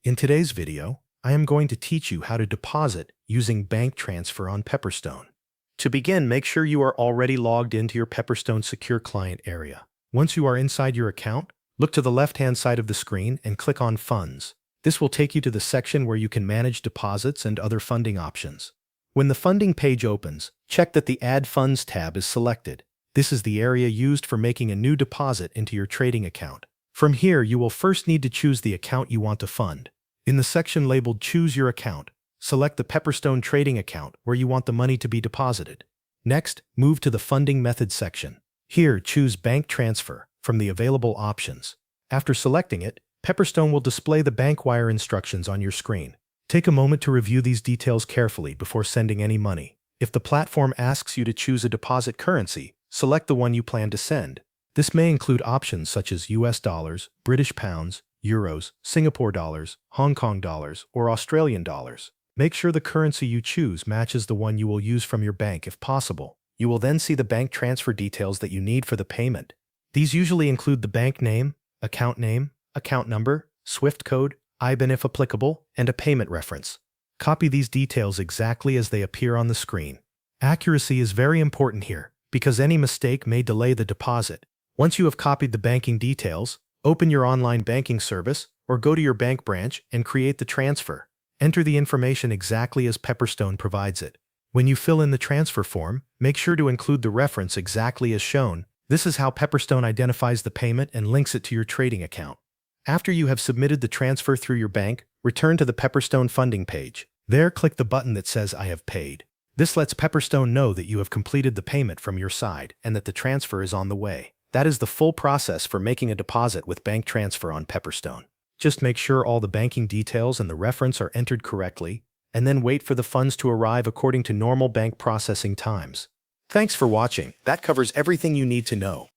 In today's video, I am going to teach you how to deposit using bank transfer on Pepperstone. To begin, make sure you are already logged into your Pepperstone Secure Client area. Once you are inside your account, look to the left-hand side of the screen and click on Funds. This will take you to the section where you can manage deposits and other funding options. When the funding page opens, check that the Add Funds tab is selected. This is the area used for making a new deposit into your trading account. From here, you will first need to choose the account you want to fund. In the section labeled Choose Your Account, select the Pepperstone trading account where you want the money to be deposited. Next, move to the Funding Method section. Here, choose Bank Transfer from the available options. After selecting it, Pepperstone will display the bank wire instructions on your screen. Take a moment to review these details carefully before sending any money. If the platform asks you to choose a deposit currency, select the one you plan to send. This may include options such as US dollars, British pounds, euros, Singapore dollars, Hong Kong dollars, or Australian dollars. Make sure the currency you choose matches the one you will use from your bank if possible. You will then see the bank transfer details that you need for the payment. These usually include the bank name, account number, SWIFT code, IBAN if applicable, and a payment reference. Copy these details exactly as they appear on the screen. Accuracy is very important here, because any mistake may delay the deposit. Once you have copied the banking details, open your online banking service or go to your bank branch and create the transfer. Enter the information exactly as Pepperstone provides it. When you fill in the transfer form, make sure to include the reference exactly as shown. This is how Pepperstone identifies the payment and links it to your trading account. After you have submitted the transfer through your bank, return to the Pepperstone funding page. There, click the button that says I have paid. This lets Pepperstone know that you have completed the payment from your side and that the transfer is on the way. That is the full process for making a deposit with bank transfer on Pepperstone. Just make sure all the banking details and the reference are entered correctly, and then wait for the funds to arrive according to normal bank processing times. Thanks for watching. That covers everything you need to know.